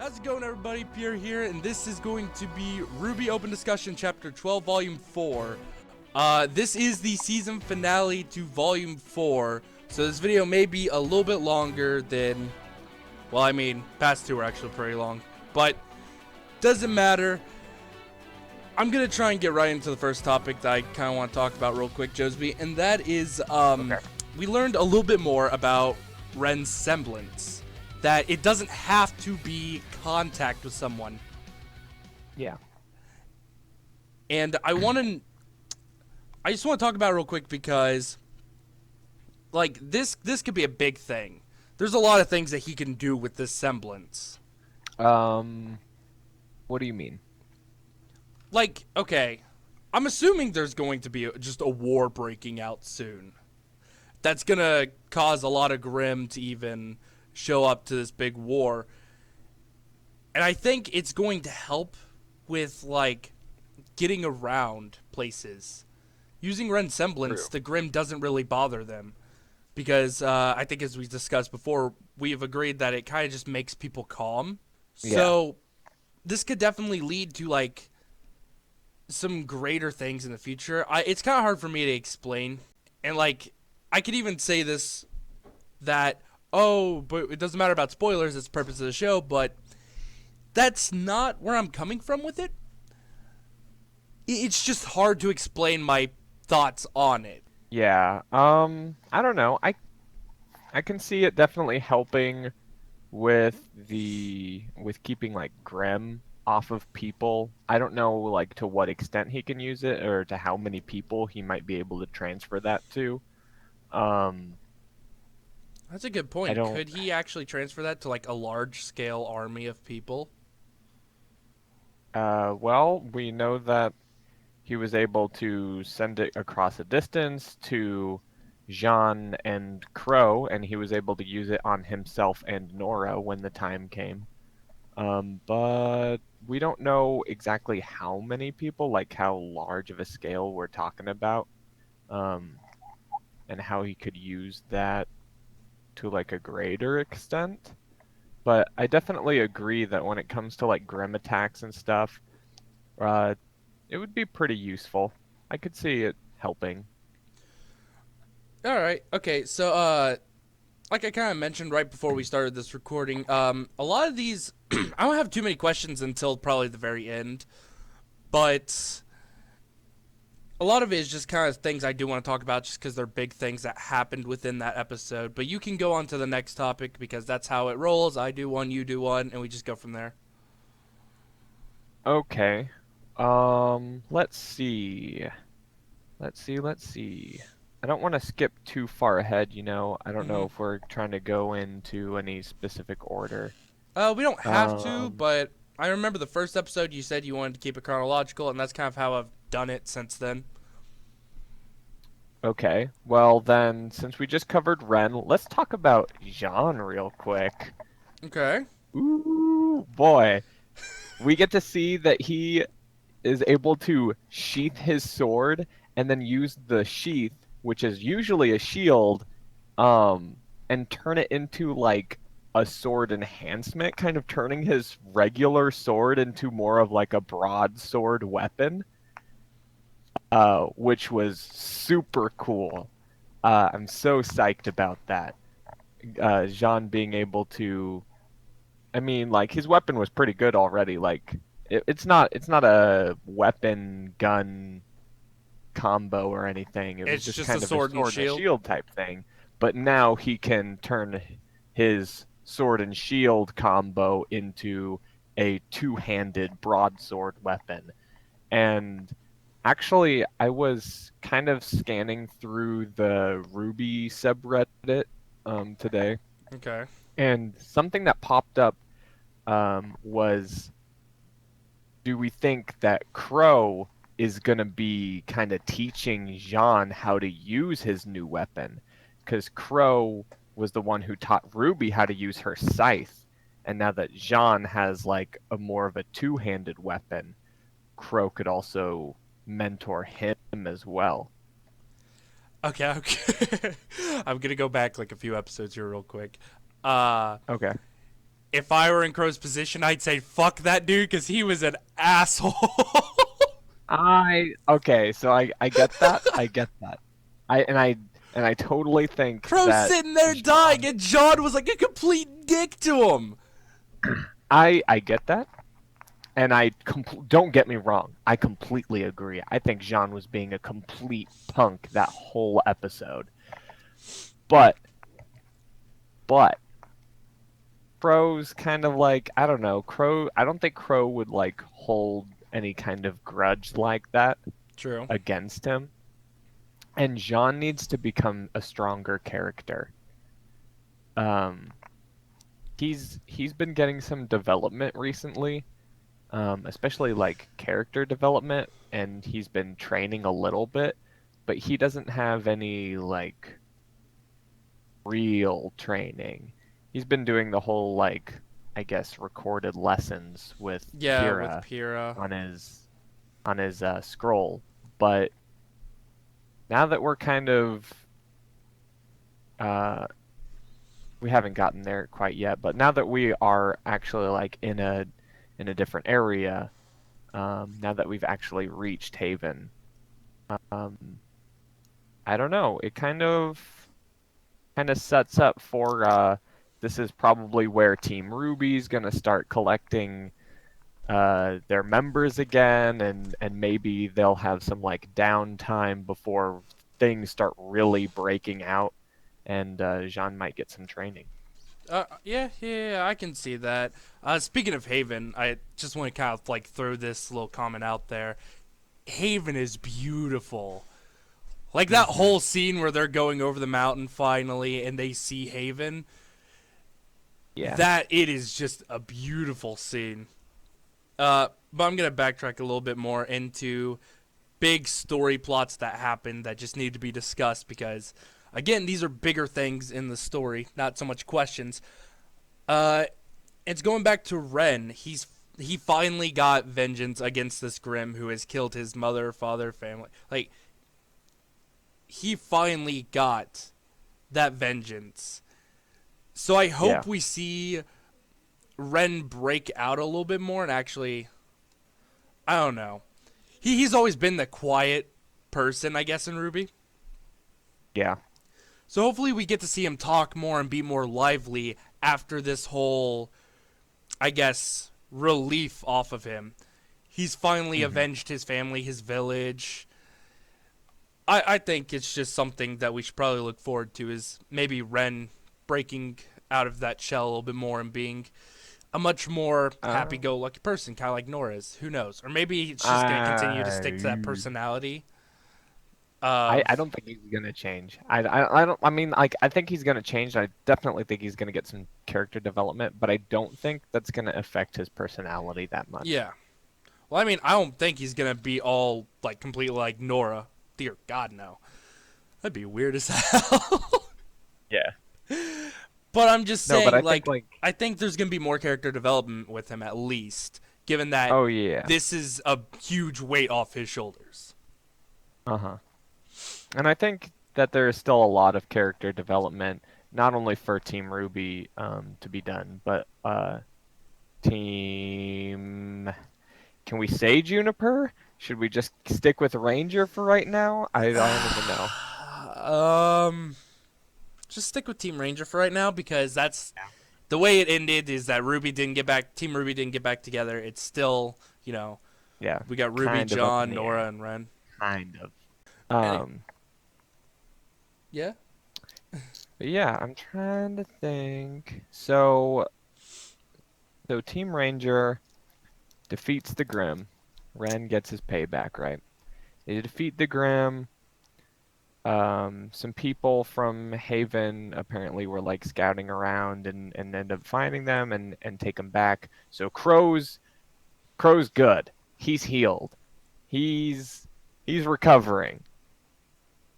How's it going, everybody? Pierre here, and this is going to be RWBY Open Discussion Chapter 12, Volume 4. This is the season finale to Volume 4, so this video may be a little bit longer than, well, I mean, past two are actually pretty long, but doesn't matter. I'm going to try and get right into the first topic that I kind of want to talk about real quick, Josby, and that is, we learned a little bit more about Ren's semblance. That it doesn't have to be contact with someone. Yeah. And I just want to talk about it real quick because, like, this could be a big thing. There's a lot of things that he can do with this semblance. What do you mean? Like, okay, I'm assuming there's going to be just a war breaking out soon. That's gonna cause a lot of Grimm to even show up to this big war. And I think it's going to help with, like, getting around places. Using Ren's semblance, the Grimm doesn't really bother them. Because I think, as we discussed before, we have agreed that it kind of just makes people calm. Yeah. So this could definitely lead to, like, some greater things in the future. It's kind of hard for me to explain. And, like, I could even say this, that, oh, but it doesn't matter about spoilers, it's the purpose of the show, but that's not where I'm coming from with it. It's just hard to explain my thoughts on it. Yeah. I don't know. I can see it definitely helping with keeping like Grimm off of people. I don't know like to what extent he can use it or to how many people he might be able to transfer that to. That's a good point. Could he actually transfer that to, like, a large-scale army of people? Well, we know that he was able to send it across a distance to Jean and Crow, and he was able to use it on himself and Nora when the time came. But we don't know exactly how many people, like how large of a scale we're talking about, and how he could use that to like a greater extent. But I definitely agree that when it comes to like Grimm attacks and stuff, it would be pretty useful. I could see it helping. Alright, okay, so, like I kind of mentioned right before we started this recording, a lot of these, I don't have too many questions until probably the very end, but a lot of it is just kind of things I do want to talk about just because they're big things that happened within that episode. But you can go on to the next topic because that's how it rolls. I do one, you do one, and we just go from there. Okay. Let's see. Let's see. I don't want to skip too far ahead, you know. I don't know if we're trying to go into any specific order. We don't have to, but I remember the first episode you said you wanted to keep it chronological, and that's kind of how I've done it since then. Okay. Well, then, since we just covered Ren, let's talk about Jean real quick. Okay. Ooh, boy. We get to see that he is able to sheath his sword and then use the sheath, which is usually a shield, and turn it into like a sword enhancement, kind of turning his regular sword into more of like a broadsword weapon, which was super cool. I'm so psyched about that. Jean being able to, I mean, like his weapon was pretty good already. Like it's not a weapon gun combo or anything. It was just kind a of sword a sword and and shield type thing. But now he can turn his sword and shield combo into a two-handed broadsword weapon. And actually, I was kind of scanning through the RWBY subreddit today. Okay. And something that popped up was, do we think that Crow is going to be kind of teaching Jean how to use his new weapon? Because Crow was the one who taught RWBY how to use her scythe. And now that Jean has like a more of a two-handed weapon, Crow could also mentor him as well. Okay. I'm going to go back like a few episodes here real quick. Okay. if I were in Crow's position, I'd say fuck that dude because he was an asshole. Okay, so I get that. I get that. I and I and I totally think Crow's that sitting there dying, John. and John was like a complete dick to him. I get that. And don't get me wrong, I completely agree. I think Jean was being a complete punk that whole episode. But Crow's kind of like, I don't know, Crow, I don't think Crow would like hold any kind of grudge like that True. against him. And Jean needs to become a stronger character. Um he's been getting some development recently, especially like character development, and he's been training a little bit, but he doesn't have any like real training. He's been doing the whole like, I guess, recorded lessons with Yeah, with Pyrrha Pyrrha. on his scroll. But now that we're kind of uh, we haven't gotten there quite yet, but now that we are actually like in a different area, now that we've actually reached Haven, um, I don't know. It kind of sets up for this is probably where Team RWBY's gonna start collecting their members again, and maybe they'll have some like downtime before things start really breaking out, and Jean might get some training. Yeah, I can see that. Speaking of Haven, I just want to kind of like throw this little comment out there. Haven is beautiful. Like that whole scene where they're going over the mountain finally and they see Haven. Yeah. That it is just a beautiful scene. But I'm gonna backtrack a little bit more into big story plots that happen that just need to be discussed because, again, these are bigger things in the story, not so much questions. It's going back to Ren. He finally got vengeance against this Grimm who has killed his mother, father, family. Like, he finally got that vengeance. So I hope we see Ren break out a little bit more and actually, I don't know. He's always been the quiet person, I guess, in RWBY. Yeah. So hopefully we get to see him talk more and be more lively after this whole, I guess, relief off of him. He's finally avenged his family, his village. I think it's just something that we should probably look forward to is maybe Ren breaking out of that shell a little bit more and being a much more happy-go-lucky person, kind of like Nora's. Who knows? Or maybe it's just going to continue to stick to that personality. I don't think he's gonna change. I don't. I mean, like, I think he's gonna change. I definitely think he's gonna get some character development, but I don't think that's gonna affect his personality that much. Yeah. Well, I mean, I don't think he's going to be all, like, completely like Nora. Dear God, no. That'd be weird as hell. Yeah. But I'm just saying, but I think there's going to be more character development with him at least, given that oh yeah, this is a huge weight off his shoulders. And I think that there is still a lot of character development, not only for Team RWBY to be done, but Team. Can we say Juniper? Should we just stick with Ranger for right now? I don't even know. Just stick with Team Ranger for right now because that's the way it ended. Is that Team RWBY didn't get back together. It's still, we got RWBY, kind of John, Nora, and Ren. Kind of. Yeah. But yeah, I'm trying to think. So Team Ranger defeats the Grimm. Ren gets his payback, right? They defeat the Grimm. Some people from Haven apparently were like scouting around and end up finding them and take them back. So Crow's good. He's healed. He's recovering.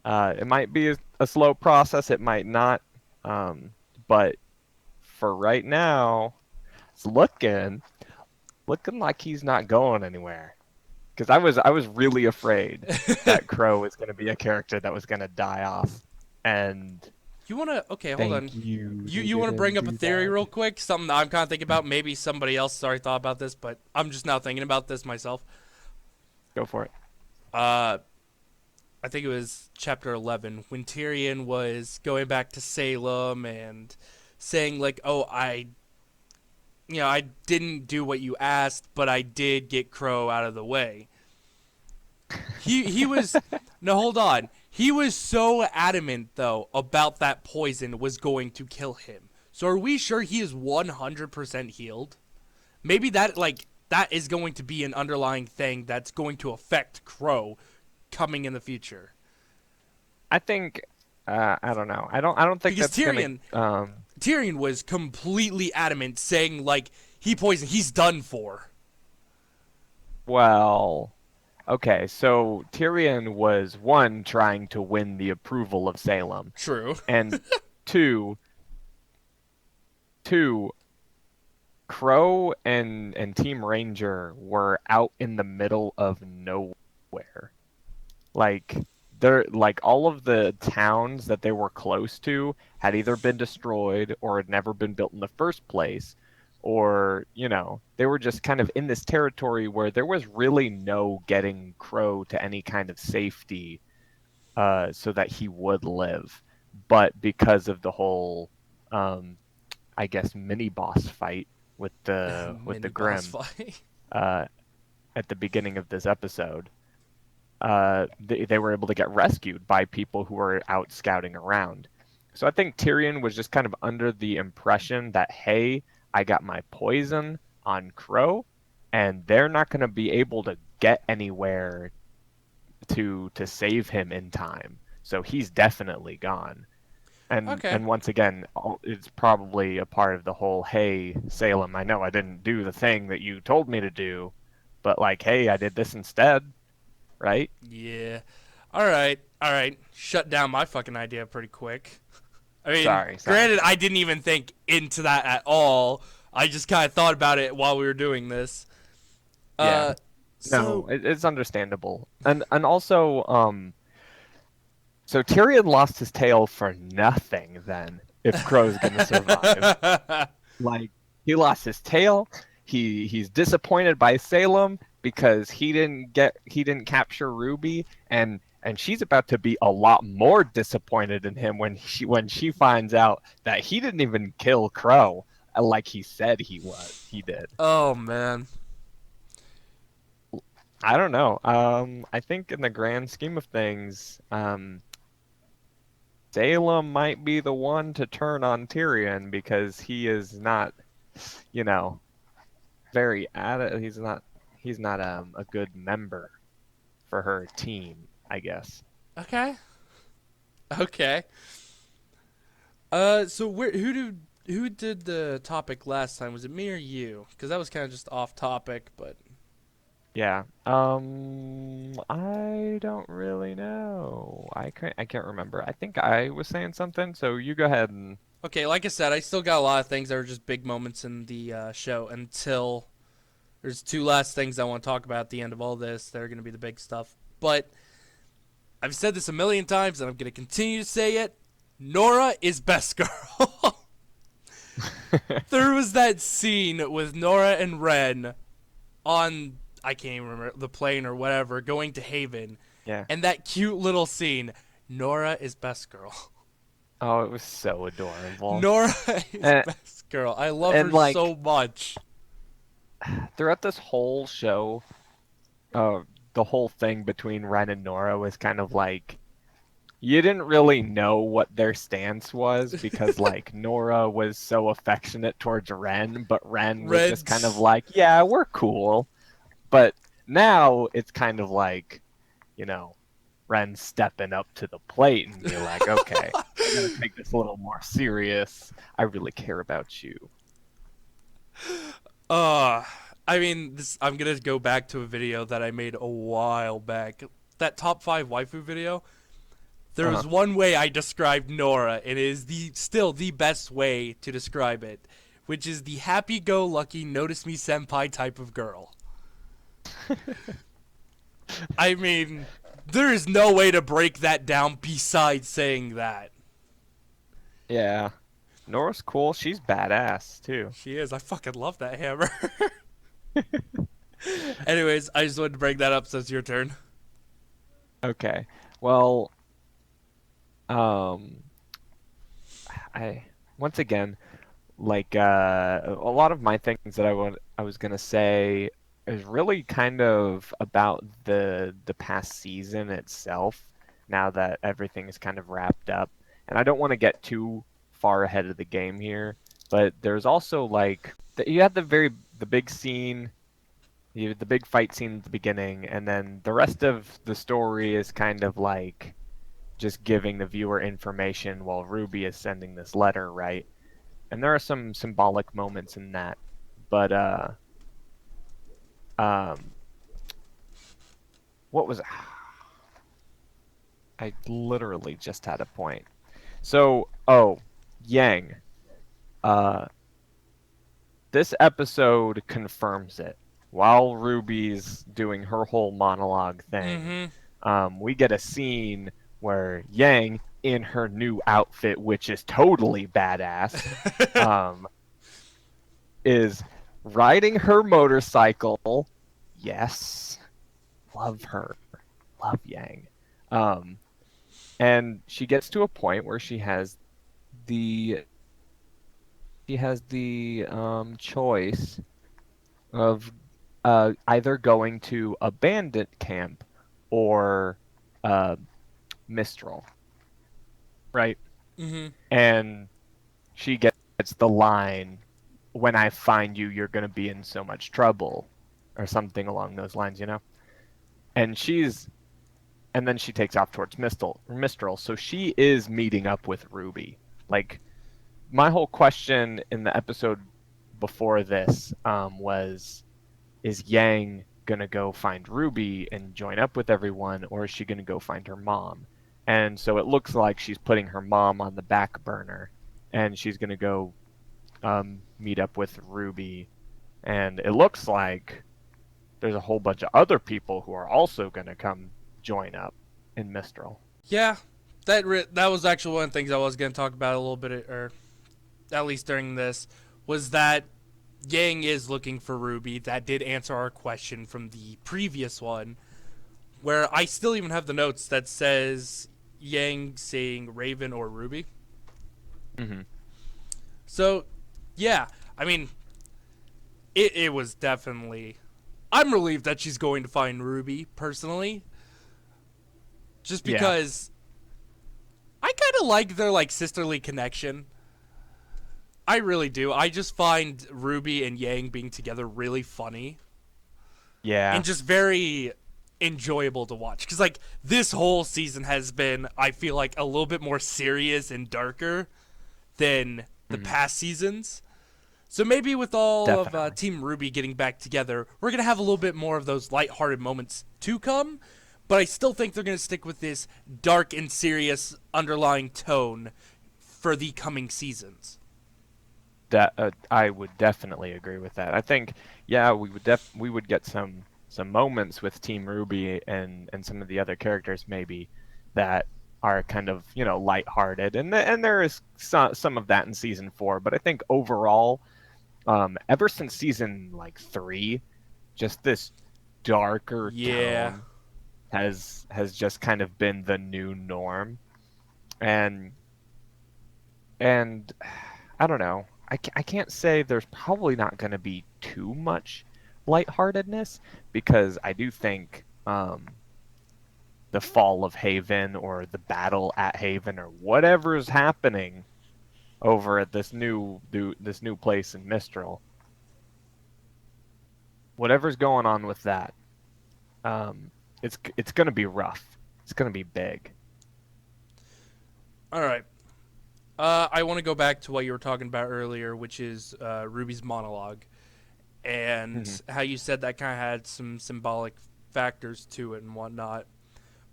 It might be a slow process. It might not. But for right now, it's looking like he's not going anywhere. Because I was really afraid that Crow was going to be a character that was going to die off, and You wanna? Okay, hold on. Thank you. You want to bring up a theory real quick? Something that I'm kind of thinking about. Maybe somebody else has already thought about this, but I'm just now thinking about this myself. Go for it. Uh, I think it was chapter 11 when Tyrion was going back to Salem and saying like, "Oh, I didn't do what you asked, but I did get Crow out of the way." He was no, hold on. He was so adamant though about that poison was going to kill him. So are we sure he is 100% healed? Maybe that is going to be an underlying thing that's going to affect Crow coming in the future. I think I don't know. I don't think Because that's Tyrion was completely adamant saying like he poisoned, he's done for. well, okay, so Tyrion was one trying to win the approval of Salem, True. and two, two Crow and Team Ranger were out in the middle of nowhere. Like like all of the towns that they were close to had either been destroyed or had never been built in the first place, or, they were just kind of in this territory where there was really no getting Crow to any kind of safety so that he would live. But because of the whole I guess mini boss fight with the Mini Grim boss fight. uh, at the beginning of this episode, they were able to get rescued by people who were out scouting around. So I think Tyrion was just kind of under the impression that, hey, I got my poison on Crow, and they're not going to be able to get anywhere to save him in time. So he's definitely gone. And Okay. and once again, it's probably a part of the whole, hey, Salem, I know I didn't do the thing that you told me to do, but like, hey, I did this instead, right? Yeah. All right. All right. Shut down my fucking idea pretty quick. I mean, Sorry. granted, I didn't even think into that at all. I just kind of thought about it while we were doing this. Yeah. Uh, No, so it's understandable. And also, so Tyrion lost his tail for nothing then, if Crow's gonna survive. Like, he lost his tail. He's disappointed by Salem because he didn't capture Ruby, and she's about to be a lot more disappointed in him when she finds out that he didn't even kill Crow like he said he did. oh man. I don't know. I think in the grand scheme of things, Salem might be the one to turn on Tyrion because he is not, you know, very he's not a good member for her team, I guess. Okay. Okay. So who did the topic last time? Was it me or you? Because that was kind of just off topic, but Yeah. I don't really know. I can't remember. I think I was saying something, so you go ahead and okay. Like I said, I still got a lot of things that were just big moments in the show until there's two last things I want to talk about at the end of all this. That are going to be the big stuff. But I've said this a million times, and I'm going to continue to say it. Nora is best girl. There was that scene with Nora and Ren on, I can't even remember, the plane or whatever, going to Haven. yeah. And that cute little scene. Nora is best girl. Oh, it was so adorable. Nora is And, best girl. I love her and like so much. throughout this whole show, uh, the whole thing between Ren and Nora was kind of like you didn't really know what their stance was because like Nora was so affectionate towards Ren, but Ren was just kind of Red's like, yeah, we're cool. But now it's kind of like, you know, Ren stepping up to the plate and be like, okay, I'm gonna take this a little more serious. I really care about you. Uh, I mean, this. I'm gonna go back to a video that I made a while back. That top 5 waifu video. There Uh-huh. was one way I described Nora, and it is still the best way to describe it, which is the happy-go-lucky, notice me senpai type of girl. I mean, there is no way to break that down besides saying that. Yeah. Nora's cool. She's badass too. She is. I fucking love that hammer. Anyways, I just wanted to bring that up, so it's your turn. Okay. Well, um, I once again, like a lot of my things that I was gonna say is really kind of about the past season itself. Now that everything is kind of wrapped up, and I don't want to get too far ahead of the game here, but there's also like you had the big scene, you had the big fight scene at the beginning, and then the rest of the story is kind of like just giving the viewer information while Ruby is sending this letter, right? And there are some symbolic moments in that, but um what was I literally just had a point. So, Yang, uh this episode confirms it. While Ruby's doing her whole monologue thing, Mm-hmm. we get a scene where Yang, in her new outfit, which is totally badass, um, is riding her motorcycle. Yes, love her, love Yang. Um, and she gets to a point where the she has the choice of either going to a bandit camp or uh, Mistral, right? Mm-hmm. And she gets the line, "When I find you, you're gonna be in so much trouble," or something along those lines, you know. And and then she takes off towards Mistral. So she is meeting up with Ruby. Like my whole question in the episode before this was, is Yang gonna go find Ruby and join up with everyone, or is she gonna go find her mom? And so it looks like she's putting her mom on the back burner, and she's gonna go meet up with Ruby. And it looks like there's a whole bunch of other people who are also gonna come join up in Mistral. Yeah, that was actually one of the things I was going to talk about a little bit, or at least during this, was that Yang is looking for Ruby. That did answer our question from the previous one, where I still even have the notes that says Yang saying Raven or Ruby. Mm-hmm. So, yeah, I mean, it was definitely. I'm relieved that she's going to find Ruby, personally. Just Yeah, because I kind of like their, like, sisterly connection. I really do. I just find Ruby and Yang being together really funny yeah. and just very enjoyable to watch. Because, like, this whole season has been, I feel like, a little bit more serious and darker than the Mm-hmm. past seasons. So maybe with all of Definitely. Team Ruby getting back together, we're going to have a little bit more of those lighthearted moments to come. But I still think they're going to stick with this dark and serious underlying tone for the coming seasons. That I would definitely agree with that. I think, yeah, we would get some moments with Team Ruby and some of the other characters maybe that are kind of, lighthearted, and there is some of that in season 4. But I think overall, ever since season like 3, just this darker Yeah. tone has just kind of been the new norm, and and I don't know. I can't say there's probably not going to be too much lightheartedness, because I do think the fall of Haven, or the battle at Haven, or whatever is happening over at this new place in Mistral, whatever's going on with that, um, it's going to be rough. It's going to be big. All right. I want to go back to what you were talking about earlier, which is Ruby's monologue, and Hmm. how you said that kind of had some symbolic factors to it and whatnot.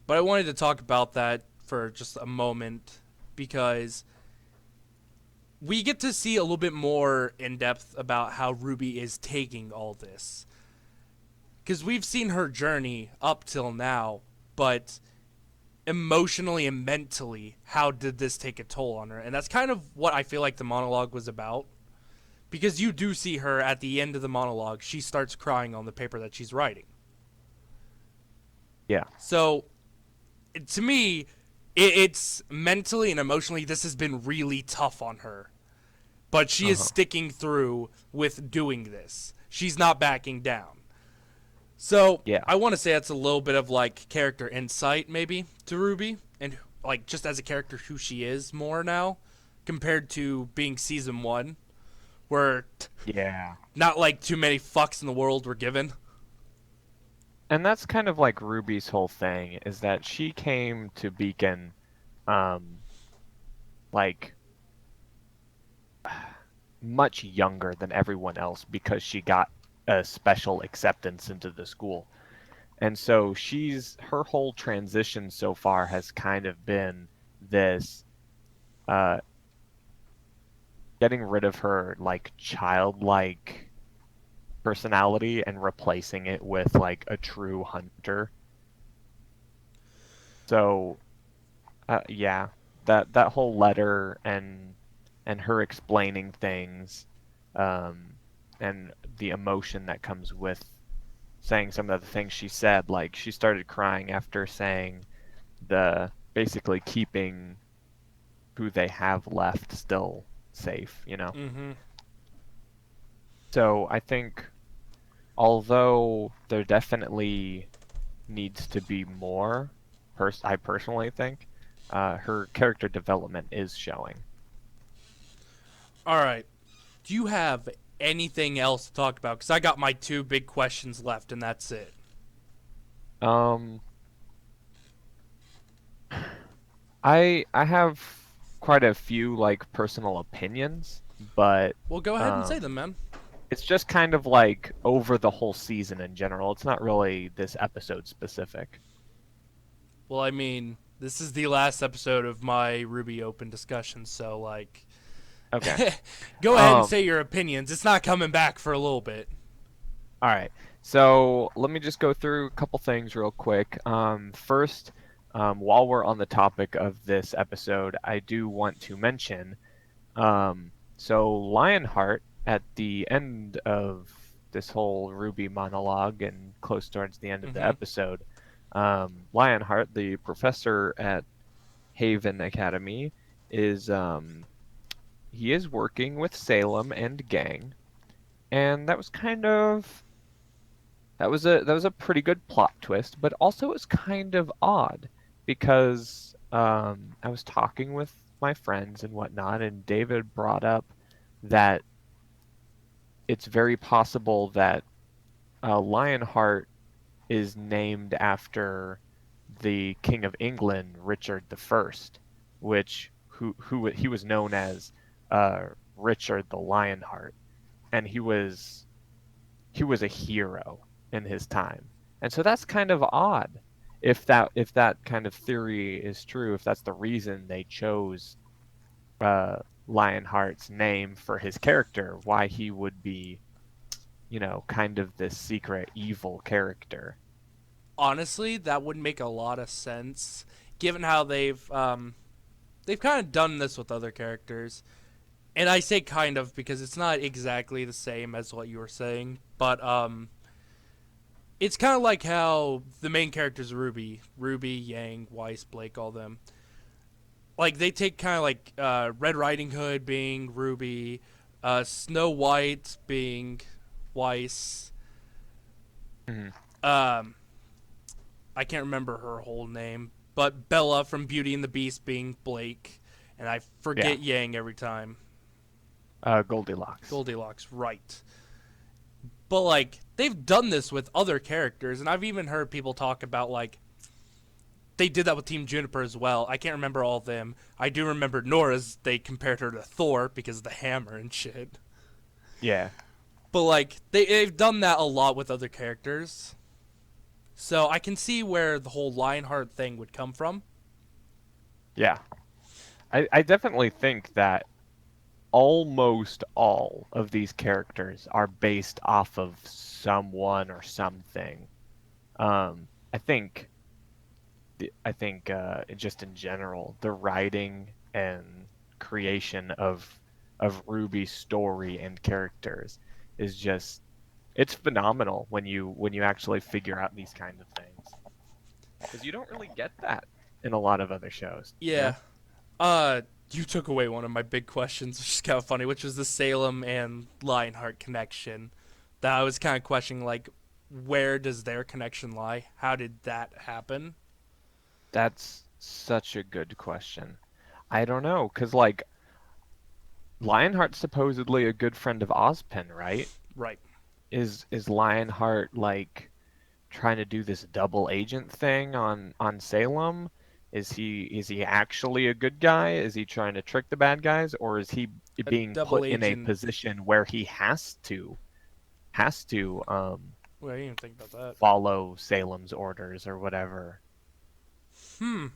But I wanted to talk about that for just a moment because we get to see a little bit more in depth about how Ruby is taking all this. Because we've seen her journey up till now, but emotionally and mentally, how did this take a toll on her? And that's kind of what I feel like the monologue was about. Because you do see her at the end of the monologue, she starts crying on the paper that she's writing. Yeah. So, to me, it's mentally and emotionally, this has been really tough on her. But she is Uh-huh. sticking through with doing this. She's not backing down. So, Yeah. I want to say that's a little bit of like character insight, maybe, to RWBY. And like just as a character, who she is more now compared to being season one, where Yeah. not like too many fucks in the world were given. And that's kind of like Ruby's whole thing, is that she came to Beacon, um, like much younger than everyone else because she got a special acceptance into the school. And so her whole transition so far has kind of been this uh getting rid of her like childlike personality and replacing it with like a true hunter. So yeah, that whole letter and her explaining things, um, and the emotion that comes with saying some of the things she said, like she started crying after saying the basically keeping who they have left still safe, you know. Mm-hmm. So I think although there definitely needs to be more, I personally think her character development is showing. All right. Do you have anything else to talk about? Because I got my two big questions left, and that's it. Um, I have quite a few like personal opinions, but Well, go ahead and say um, them, man. it's just kind of like over the whole season in general. It's not really this episode specific. Well, I mean, this is the last episode of my RWBY Open discussion, so like, Okay. go ahead and Um, say your opinions. It's not coming back for a little bit. all right. So let me just go through a couple things real quick. First, while we're on the topic of this episode, I do want to mention, so Lionheart at the end of this whole Ruby monologue and close towards the end of the Mm-hmm. episode, Lionheart, the professor at Haven Academy, is he is working with Salem and gang, and that was kind of that was a pretty good plot twist, but also it was kind of odd because I was talking with my friends and whatnot, and David brought up that it's very possible that Lionheart is named after the King of England, Richard the First, which who he was known as Richard the Lionheart, and he was a hero in his time. And so that's kind of odd if that kind of theory is true, if that's the reason they chose uh, Lionheart's name for his character, why he would be, you know, kind of this secret evil character. Honestly, that would make a lot of sense, given how they've kind of done this with other characters. And I say kind of because it's not exactly the same as what you were saying, but it's kind of like how the main characters Ruby, Yang, Weiss, Blake, all them. Like they take kind of like Red Riding Hood being Ruby, Snow White being Weiss. Mhm. Um, I can't remember her whole name, but Bella from Beauty and the Beast being Blake, and I Yeah, forget Yang every time. Goldilocks. Goldilocks, right? But like they've done this with other characters, and I've even heard people talk about like they did that with Team Juniper as well. I can't remember all of them. I do remember Nora's. They compared her to Thor because of the hammer and shit. Yeah, But like they've done that a lot with other characters, so I can see where the whole Lionheart thing would come from. yeah. I definitely think that almost all of these characters are based off of someone or something. I think I think just in general, the writing and creation of Ruby's story and characters is just it's phenomenal when you actually figure out these kind of things because you don't really get that in a lot of other shows, you Yeah. know? You took away one of my big questions, which is kind of funny, which was the Salem and Lionheart connection. That I was kind of questioning, like, where does their connection lie? How did that happen? That's such a good question. I don't know, because like Lionheart's supposedly a good friend of Ozpin, right? Right. Is Lionheart like trying to do this double agent thing on Salem? Is he actually a good guy? Is he trying to trick the bad guys, or is he A being double put in a agent. position where he has to Wait, I didn't even think about that. follow Salem's orders or whatever? Hmm.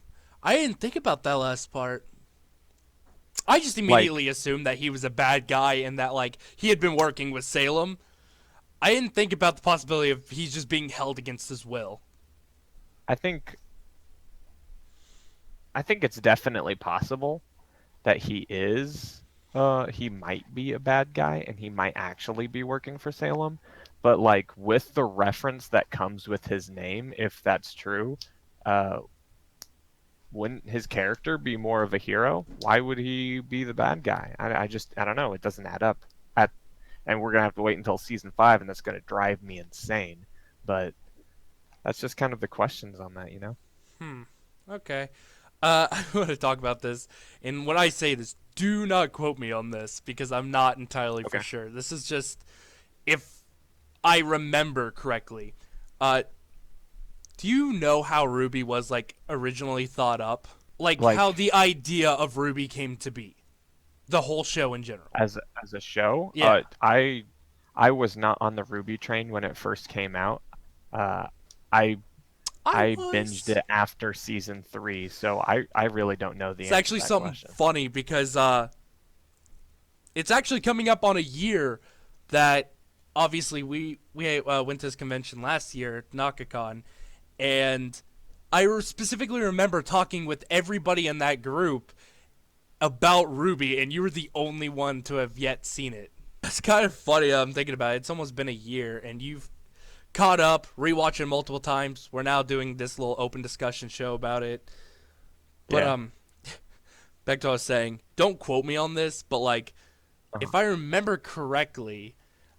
I didn't think about that last part. I just Like immediately assumed that he was a bad guy and that, like, he had been working with Salem. I didn't think about the possibility of he's just being held against his will. I think I think it's definitely possible that he might be a bad guy and he might actually be working for Salem. But like with the reference that comes with his name, if that's true, uh, wouldn't his character be more of a hero? Why would he be the bad guy? I don't know. It doesn't add up. At, and we're gonna have to wait until season 5, and that's gonna drive me insane. But that's just kind of the questions on that, you know? Hmm. Okay. I want to talk about this, and when I say this, do not quote me on this because I'm not entirely for Okay. sure. This is just if I remember correctly. Uh, do you know how Ruby was like originally thought up? Like how Like the idea of Ruby came to be, the whole show in general. as a show, Yeah, I was not on the Ruby train when it first came out. Uh, I I I binged was. it after season 3, so I really don't know the It's answer to actually that something question. funny because it's actually coming up on a year that obviously we went to this convention last year, NakaCon, and I specifically remember talking with everybody in that group about Ruby, and you were the only one to have yet seen it. It's kind of funny. I'm thinking about it. It's almost been a year, and you've caught up, rewatched it multiple times. We're now doing this little open discussion show about it. But Yeah. back to what I was saying. Don't quote me on this, but like, Uh-huh. if I remember correctly,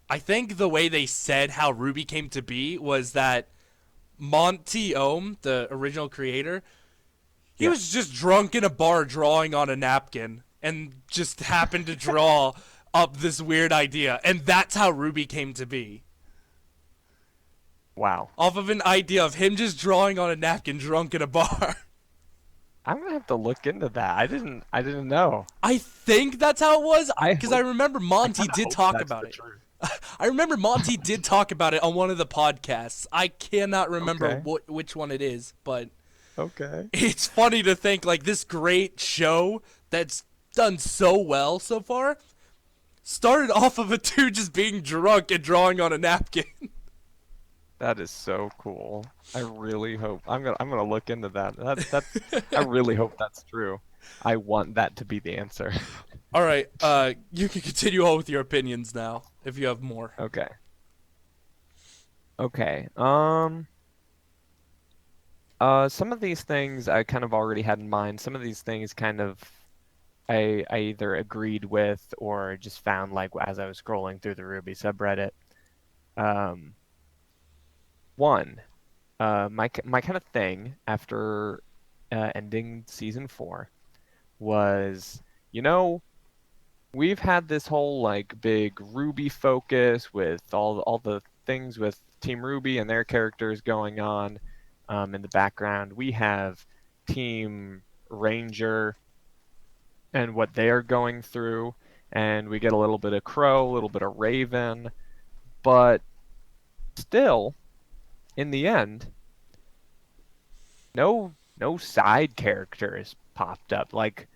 I think the way they said how Ruby came to be was that Monty Ohm, the original creator, he Yeah. was just drunk in a bar drawing on a napkin and just happened to draw up this weird idea. And that's how Ruby came to be. Wow. Off of an idea of him just drawing on a napkin drunk in a bar. I'm gonna have to look into that. I didn't know. I think that's how it was I because I hope remember I Monty kind of did hope talk that's about the it. truth. I remember Monty did talk about it on one of the podcasts. I cannot remember Okay. which one it is, but Okay. it's funny to think like this great show that's done so well so far started off of a dude just being drunk and drawing on a napkin. That is so cool. I really hope I'm gonna look into that. That's I really hope that's true. I want that to be the answer. All right, you can continue on with your opinions now if you have more. Okay. Okay. Some of these things I kind of already had in mind. Some of these things kind of I either agreed with or just found like as I was scrolling through the Ruby subreddit. Um, One, my kind of thing after ending season 4 was, you know, we've had this whole like big Ruby focus with all the things with Team Ruby and their characters going on in the background. We have Team Ranger and what they're going through, and we get a little bit of Crow, a little bit of Raven, but still, in the end, no side characters popped up. Like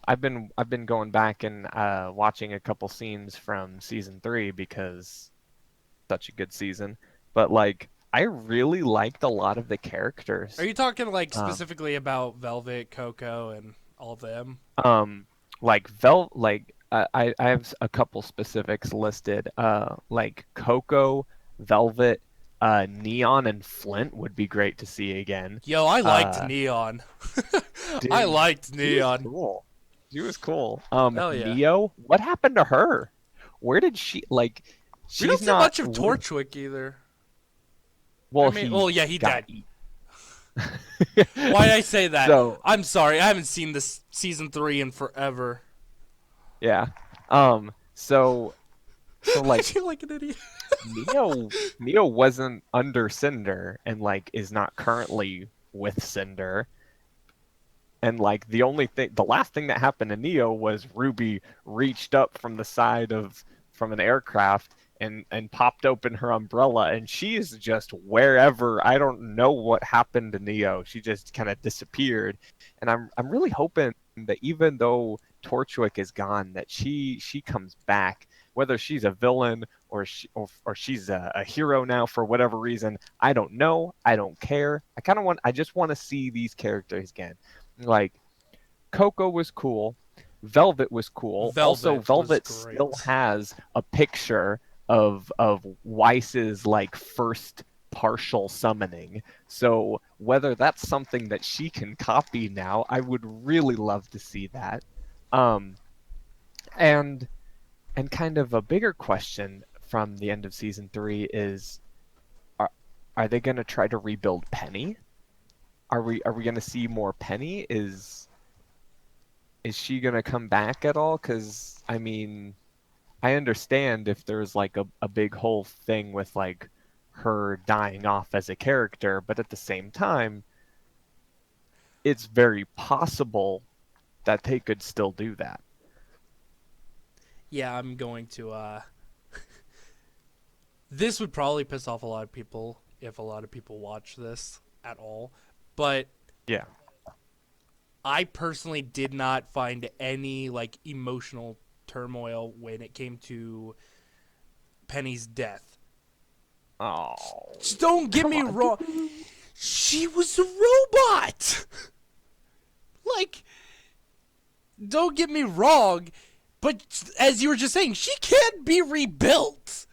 I've been going back and watching a couple scenes from season 3 because such a good season. But like I really liked a lot of the Are characters. you talking like Um, specifically about Velvet, Coco, and all of them? um, I have a couple specifics listed. Like Coco, Velvet, Neon, and Flint would be great to see again. Yo, I liked Uh, Neon. I dude, liked she was Neon. cool. She was cool. Hell yeah. Neo, what happened to her? Where did she like? We don't She's see not. much of What did, Torchwick either. I well, mean, he well, yeah, he got died. eaten. Why'd I say that? So I'm sorry. I haven't seen this season 3 in forever. yeah. So I like feel like an idiot. Neo wasn't under Cinder and like is not currently with Cinder. And like the last thing that happened to Neo was Ruby reached up from the side of from an aircraft and popped open her umbrella, and she's just wherever. I don't know what happened to Neo. She just kind of disappeared. And I'm really hoping that even though Torchwick is gone, that she comes back, whether she's a villain or she's a hero now for whatever reason. I don't know. I don't care. I just want to see these characters again. Like Coco was cool, Velvet was cool. Also, Velvet was Velvet still great. has a picture of Weiss's like first partial summoning. So whether that's something that she can copy now, I would really love to see that. Um, and and kind of a bigger question from the end of season 3 is are, are they going to try to rebuild Penny? Are we going to see more Penny? Is she gonna come back at all? Because I mean, I understand if there's like a big whole thing with like her dying off as a character, but at the same time, it's very possible that they could still do that. Yeah, I'm going to. This would probably piss off a lot of people if a lot of people watch this at all. But Yeah. I personally did not find any like emotional turmoil when it came to Penny's death. Oh, Just don't get come me on. wrong. She was a robot. Like, don't get me wrong, but as you were just saying, she can't be rebuilt.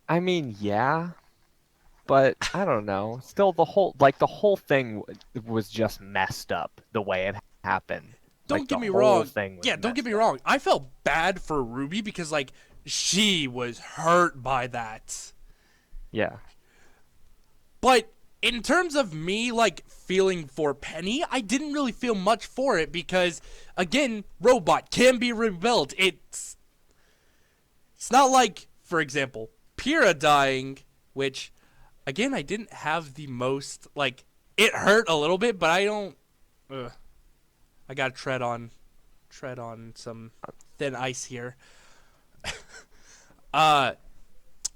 I mean, yeah, but I don't know. Still, the whole thing was just messed up the way it happened. Like Don't get the me whole wrong. thing was Yeah, don't get me messed up. wrong. I felt bad for Ruby because like she was hurt by that. Yeah. But in terms of me like feeling for Penny, I didn't really feel much for it because again, robot can be rebuilt. It's not like, for example, Pyrrha dying, which again I didn't have the most like it hurt a little bit, but I don't ugh, I got to tread on some thin ice here. Uh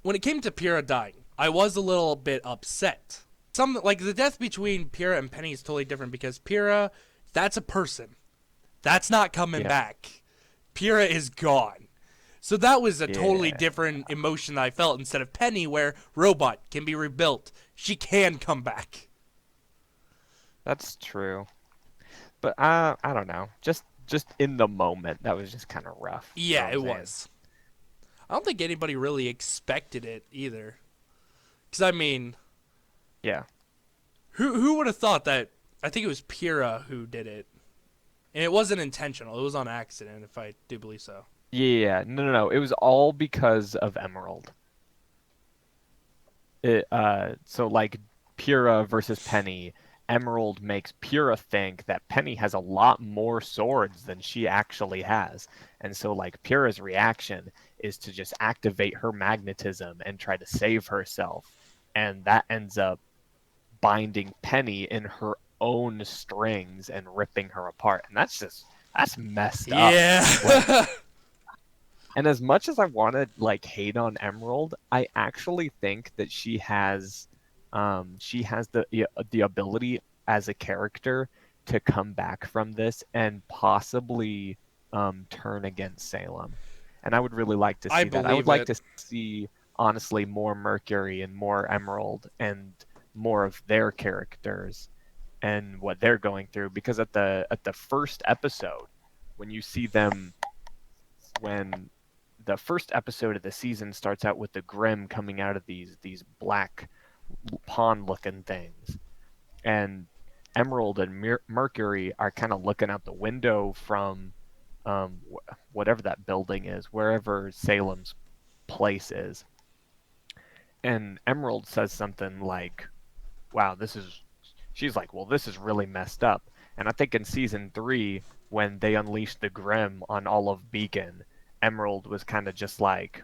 when it came to Pyrrha dying, I was a little bit upset. Some like the death between Pyrrha and Penny is totally different because Pyrrha, that's a person. That's not coming Yeah. back. Pyrrha is gone. So that was a totally Yeah. different emotion that I felt instead of Penny where robot can be rebuilt. She can come back. That's true. But I don't know. Just in the moment, that was just kind of rough. You know Yeah, what I'm it saying? was. I don't think anybody really expected it either. Cuz I mean, Yeah. who would have thought that I think it was Pyrrha who did it. And it wasn't intentional. It was on accident if I do believe so. Yeah. No, no, no. It was all because of Emerald. So like Pyrrha versus Penny, Emerald makes Pyrrha think that Penny has a lot more swords than she actually has. And so like Pyrrha's reaction is to just activate her magnetism and try to save herself. And that ends up binding Penny in her own strings and ripping her apart. And that's messed up. Like, Yeah. and as much as I want to like hate on Emerald, I actually think that she has the ability as a character to come back from this and possibly turn against Salem. And I would really like to I see that. I would believe like it. to see honestly more Mercury and more Emerald and more of their characters and what they're going through, because at the first episode, when you see them, when the first episode of the season starts out with the Grimm coming out of these black pond looking things, and Emerald and Mercury are kind of looking out the window from whatever that building is, wherever Salem's place is, and Emerald says something like, wow, this is, she's like, well, this is really messed up. And I think in season 3, when they unleashed the Grimm on all of Beacon, Emerald was kind of just like,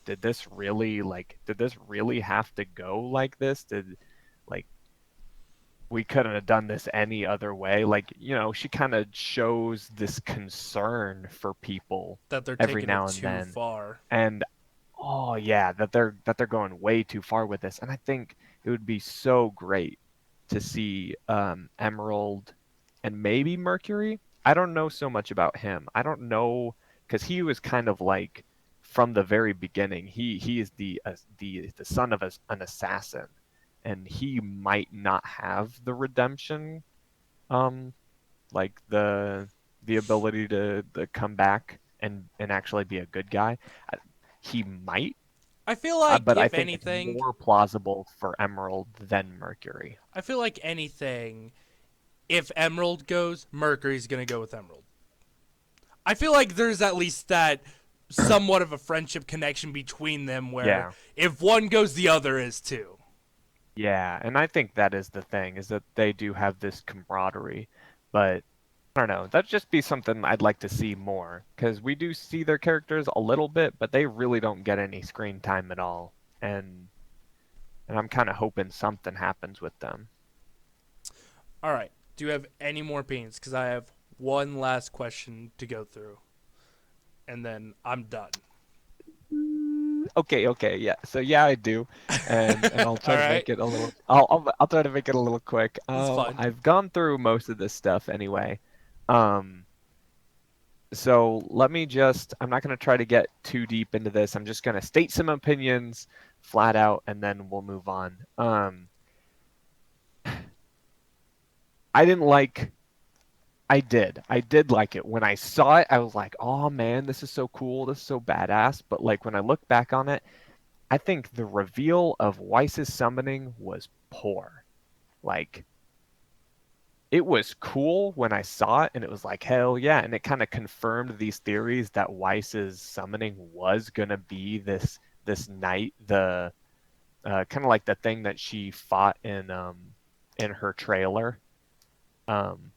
did this really have to go like this? Like, we couldn't have done this any other way? Like, she kind of shows this concern for people That they're every taking it now and too then. far. And oh yeah, that they're going way too far with this. And I think it would be so great to see Emerald and maybe Mercury. I don't know so much about him. I don't know, because he was kind of like, from the very beginning. He is the son of an assassin, and he might not have the redemption, um, like the ability to come back and actually be a good guy. He might, I feel like, but I if think it's anything, more plausible for Emerald than Mercury. I feel like anything, if Emerald goes, Mercury's gonna go with Emerald. I feel like there's at least that somewhat of a friendship connection between them where Yeah. if one goes, the other is too. Yeah, and I think that is the thing, is that they do have this camaraderie, but I don't know. That'd just be something I'd like to see more, because we do see their characters a little bit, but they really don't get any screen time at all, and I'm kind of hoping something happens with them. All right. Do you have any more opinions? Because I have one last question to go through, and then I'm done. Okay, yeah. So yeah, I do, and I'll All try to right. make it a little. I'll try to make it a little quick. It's fine. I've gone through most of this stuff anyway. Um, so let me just. I'm not going to try to get too deep into this. I'm just going to state some opinions flat out, and then we'll move on. I didn't like. I did like it. When I saw it, I was like, "Oh man, this is so cool. This is so badass." But like when I look back on it, I think the reveal of Weiss's summoning was poor. Like, it was cool when I saw it, and it was like, hell yeah. And it kind of confirmed these theories that Weiss's summoning was gonna be this knight, the kind of like the thing that she fought in her trailer. Um,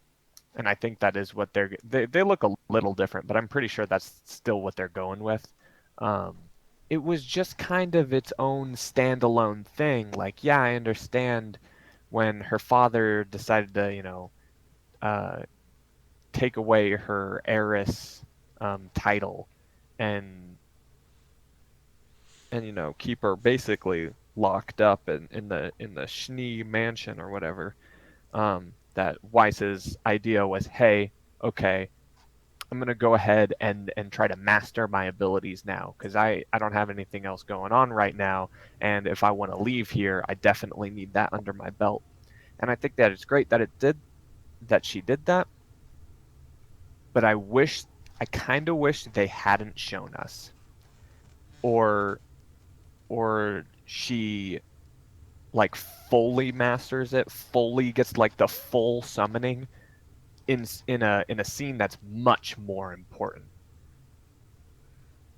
and I think that is what they look a little different, but I'm pretty sure that's still what they're going with. Um, it was just kind of its own standalone thing. Like, yeah, I understand when her father decided to, uh, take away her heiress title, and keep her basically locked up in the Schnee mansion or whatever. That Weiss's idea was, hey, okay, I'm gonna go ahead and try to master my abilities now, because I don't have anything else going on right now, and if I want to leave here, I definitely need that under my belt. And I think that it's great that she did that, but I kind of wish they hadn't shown us, or she like fully masters it, fully gets like the full summoning in a scene that's much more important.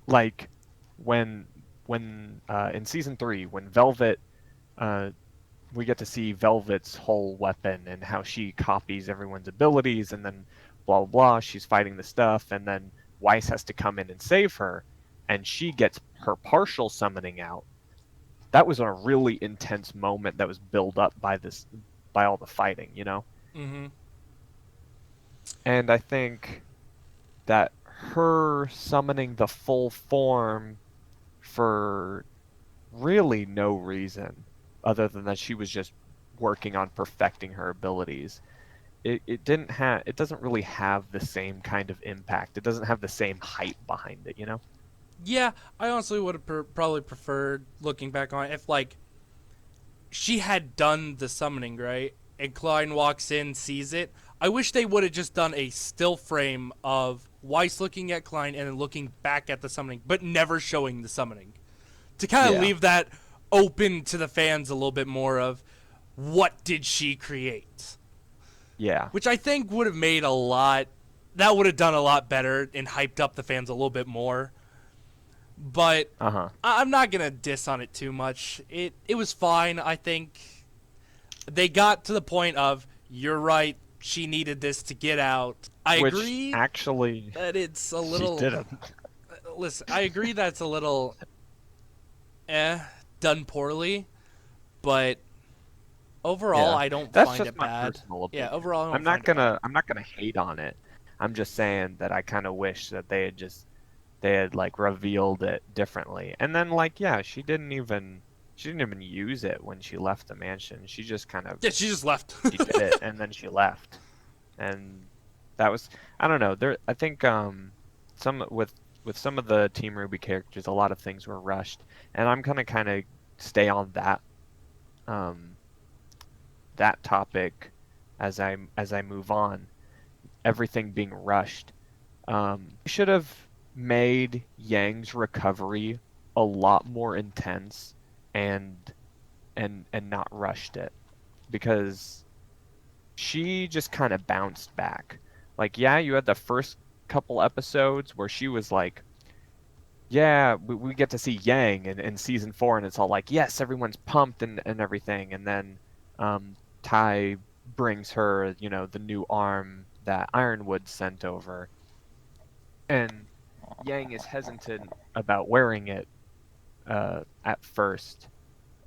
Like when in season 3, when Velvet, uh, we get to see Velvet's whole weapon and how she copies everyone's abilities, and then blah blah blah, she's fighting the stuff, and then Weiss has to come in and save her, and she gets her partial summoning out. That was a really intense moment that was built up by all the fighting. Mm-hmm. And I think that her summoning the full form for really no reason other than that she was just working on perfecting her abilities. It doesn't really have the same kind of impact. It doesn't have the same hype behind it. Yeah, I honestly would have probably preferred, looking back on it, if like she had done the summoning, right? And Klein walks in, sees it. I wish they would have just done a still frame of Weiss looking at Klein and then looking back at the summoning, but never showing the summoning. To kind of Yeah. leave that open to the fans a little bit more of what did she create? Yeah. Which I think would have made a lot, that would have done a lot better and hyped up the fans a little bit more. But Uh-huh. I'm not gonna diss on it too much. It was fine. I think they got to the point of you're right. She needed this to get out. I Which agree actually that it's a she little. didn't. Listen, I agree that it's a little, done poorly, but overall, Yeah. I don't That's find just it my bad. personal Yeah, opinion. overall, I don't find it bad. I'm not gonna hate on it. I'm just saying that I kind of wish that they had like revealed it differently. And then like yeah, she didn't even use it when she left the mansion. She just kind of Yeah, she just left. she did it and then she left. And that was I don't know. There I think some with some of the Team Ruby characters, a lot of things were rushed, and I'm gonna kind of stay on um that topic as I move on. Everything being rushed. Should have made Yang's recovery a lot more intense and and not rushed it because she just kind of bounced back. Like yeah, you had the first couple episodes where she was like, yeah, we get to see Yang in season 4 and it's all like, yes, everyone's pumped and everything. And then Tai brings her, you know, the new arm that Ironwood sent over. And Yang is hesitant about wearing it at first,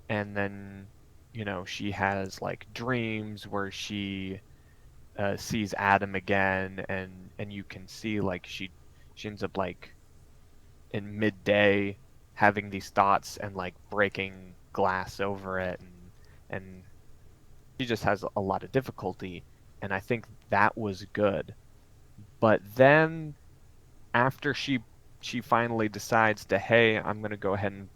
and then you know she has like dreams where she sees Adam again, and you can see like she ends up like in midday having these thoughts and like breaking glass over it, and she just has a lot of difficulty, and I think that was good. But then after she finally decides to, hey, I'm gonna go ahead and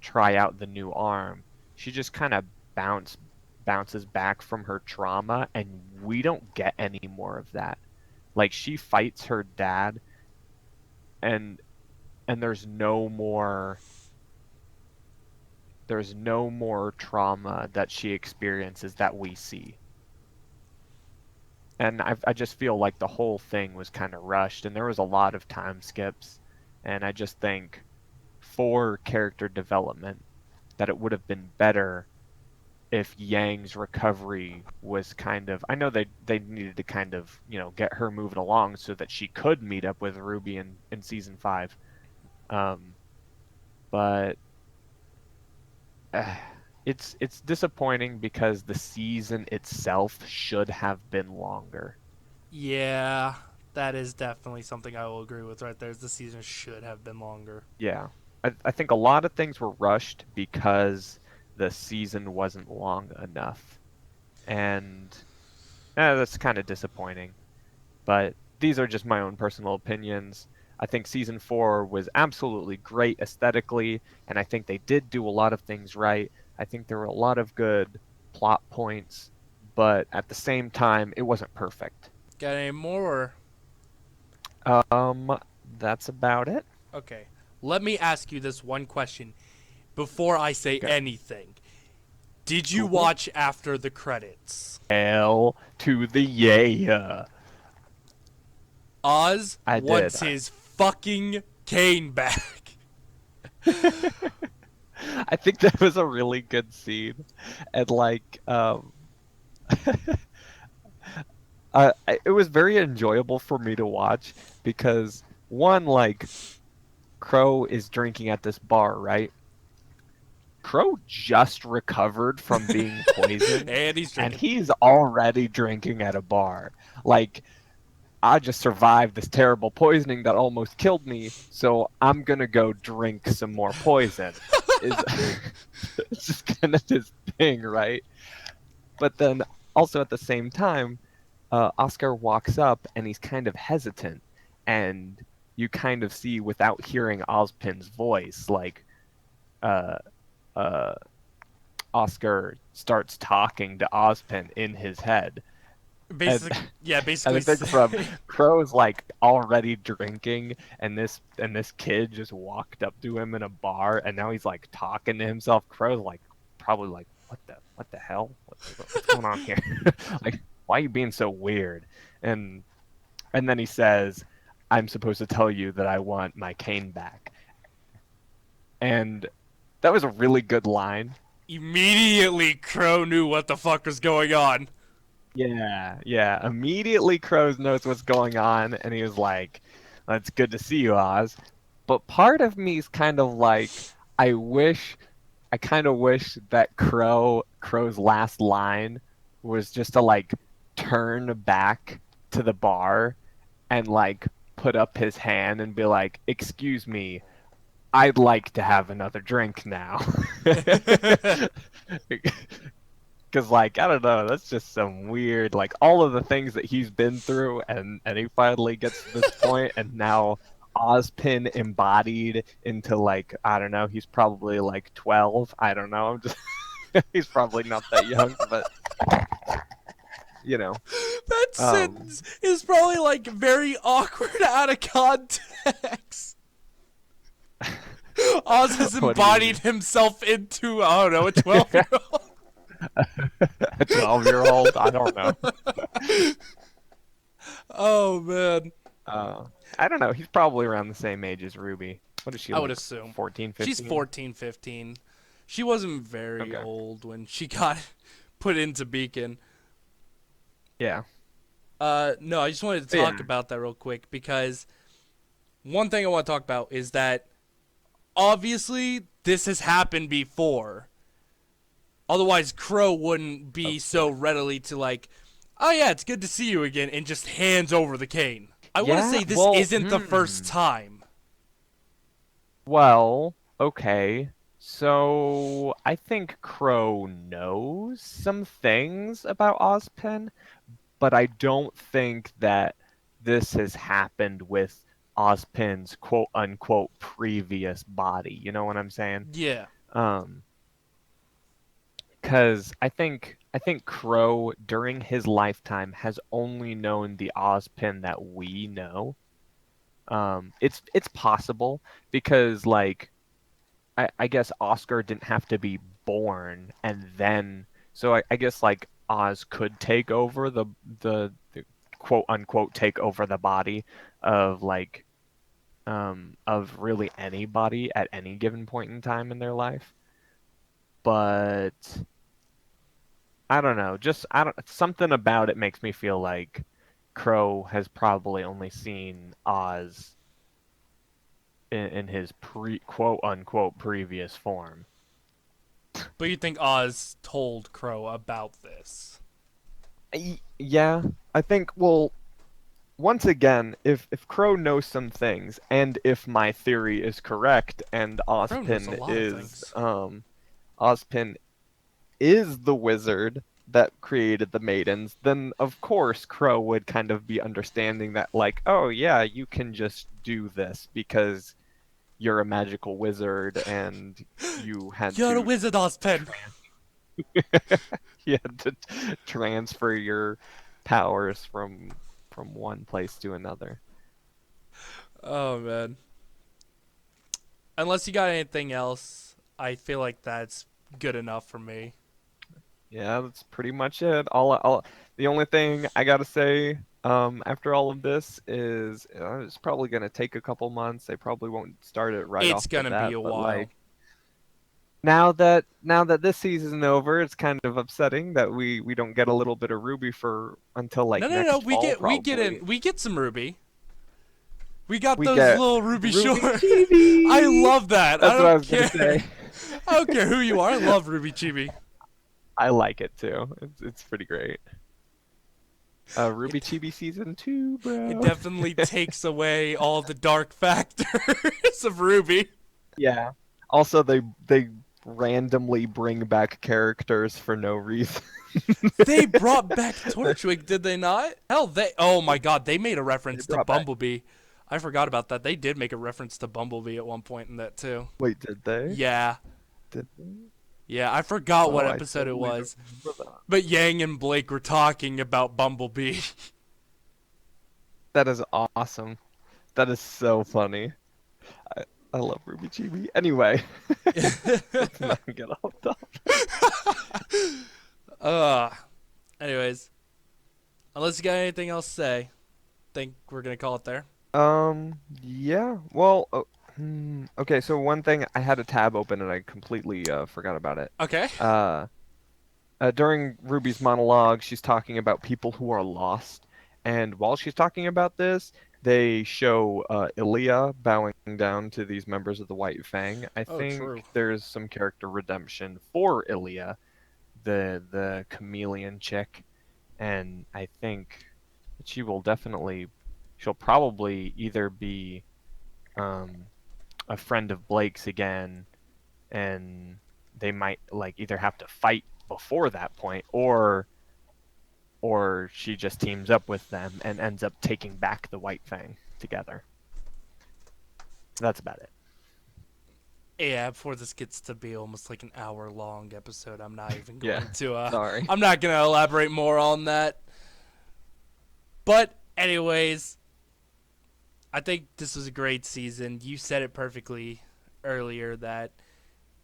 try out the new arm, she just kind of bounces back from her trauma, and we don't get any more of that. Like she fights her dad, and there's no more trauma that she experiences that we see. And I just feel like the whole thing was kind of rushed, and there was a lot of time skips, and I just think for character development that it would have been better if Yang's recovery was kind of, I know they needed to kind of, you know, get her moving along so that she could meet up with Ruby in season 5. Um, but uh, it's disappointing because the season itself should have been longer. Yeah, that is definitely something I will agree with right there. Is the season should have been longer. Yeah. I think a lot of things were rushed because the season wasn't long enough. And that's kind of disappointing. But these are just my own personal opinions. I think season 4 was absolutely great aesthetically, and I think they did do a lot of things right. I think there were a lot of good plot points, but at the same time, it wasn't perfect. Got any more? Um, that's about it. Okay. Let me ask you this one question before I say Okay. anything. Did you Cool. watch after the credits? L to the yeah. Oz I did. wants his fucking cane back. I think that was a really good scene, and like, it was very enjoyable for me to watch because one, like, Crow is drinking at this bar, right? Crow just recovered from being poisoned, And he's and drinking. he's already drinking at a bar. Like, I just survived this terrible poisoning that almost killed me, so I'm gonna go drink some more poison. Is it's just kind of his thing, right? But then also at the same time, Oscar walks up and he's kind of hesitant, and you kind of see without hearing Ozpin's voice, like uh, uh, Oscar starts talking to Ozpin in his head. And Yeah, and I basically. think from Crow's like already drinking, and this kid just walked up to him in a bar, and now he's like talking to himself. Crow's like probably like, what the hell? What's going on here? Like, why are you being so weird? And then he says, I'm supposed to tell you that I want my cane back. And that was a really good line. Immediately, Crow knew what the fuck was going on. Yeah. Immediately, Crow knows what's going on, and he was like, "It's good to see you, Oz." But part of me is kind of like, I kind of wish that Crow's last line was just to like turn back to the bar and like put up his hand and be like, "Excuse me, I'd like to have another drink now." Because, like, I don't know, that's just some weird, like, all of the things that he's been through, and he finally gets to this point, and now Ozpin embodied into, like, I don't know, he's probably, like, 12. I don't know. I'm just, he's probably not that young, but, you know. That sentence is probably, like, very awkward out of context. Oz has embodied himself into, I don't know, a 12-year-old. A 12-year-old? I don't know. Oh, man. I don't know. He's probably around the same age as Ruby. What is she? I would assume 14, 15? She's 14, 15. She wasn't very old when she got put into Beacon. Yeah. No, I just wanted to talk about that real quick because one thing I want to talk about is that obviously this has happened before. Otherwise, Crow wouldn't be so readily to like, oh yeah, it's good to see you again, and just hands over the cane. I want to say this isn't the first time. Well, okay. So I think Crow knows some things about Ozpin, but I don't think that this has happened with Ozpin's quote unquote previous body. You know what I'm saying? Yeah. Because I think Crow during his lifetime has only known the Ozpin that we know. It's possible because like I guess Oscar didn't have to be born and then so I guess like Oz could take over the quote unquote take over the body of like of really anybody at any given point in time in their life. But I don't know, something about it makes me feel like Crow has probably only seen Oz in his quote unquote previous form. But you think Oz told Crow about this? Yeah, I think. Well, once again, if Crow knows some things, and if my theory is correct, and Ozpin is the wizard that created the maidens, then of course Crow would kind of be understanding that, like, oh yeah, you can just do this because you're a magical wizard and You're a wizard, Ozpin. You had to transfer your powers from one place to another. Oh man. Unless you got anything else, I feel like that's good enough for me. Yeah, that's pretty much it. The only thing I gotta say, after all of this is it's probably gonna take a couple months. They probably won't start it right off the bat. It's gonna be a while. Like, now that this season's over, it's kind of upsetting that we don't get a little bit of RWBY for until like next fall, we get some RWBY. We got those get little RWBY shorts. Chibi. I love that. That's I don't what I was care. gonna say. I don't care who you are. I love RWBY Chibi. I like it too. It's pretty great. RWBY Chibi season 2, bro. It definitely takes away all the dark factors of RWBY. Yeah. Also, they randomly bring back characters for no reason. They brought back Torchwick, did they not? Hell, oh my god, they made a reference to Bumblebee. I forgot about that. They did make a reference to Bumblebee at one point in that too. Wait, did they? Yeah. Did they? Yeah, I forgot what Oh, I episode it totally was. remember that. But Yang and Blake were talking about Bumblebee. That is awesome. That is so funny. I, I love Ruby Chibi. Anyway, let's not get off topic. uh, anyways, unless you got anything else to say, think we're gonna call it there. Yeah. Well, okay. So one thing, I had a tab open and I completely forgot about it. Okay. During Ruby's monologue, she's talking about people who are lost, and while she's talking about this, they show Ilya bowing down to these members of the White Fang. I Oh, think true. there's some character redemption for Ilya, the chameleon chick, and I think that she'll probably either be a friend of Blake's again, and they might like either have to fight before that point, or she just teams up with them and ends up taking back the White Fang together. That's about it. Yeah, before this gets to be almost like an hour-long episode, I'm not even going Yeah, to. sorry. I'm not gonna elaborate more on that. But anyways, I think this was a great season. You said it perfectly earlier that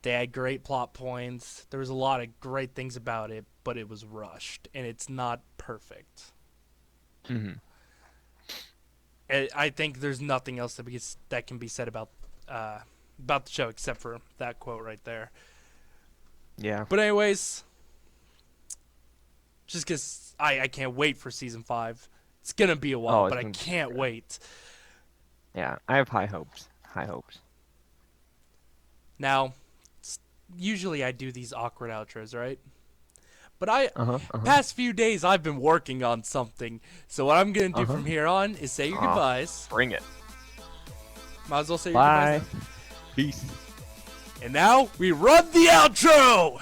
they had great plot points. There was a lot of great things about it, but it was rushed, and it's not perfect. Mm-hmm. I think there's nothing else that can be said about the show except for that quote right there. Yeah. But anyways, just because I can't wait for season 5. It's gonna be a while, but I can't wait. Yeah, I have high hopes. High hopes. Now, usually I do these awkward outros, right? But past few days I've been working on something. So what I'm gonna do from here on is say your goodbyes. Bring it. Might as well say your goodbyes. Bye. Peace. And now we run the outro.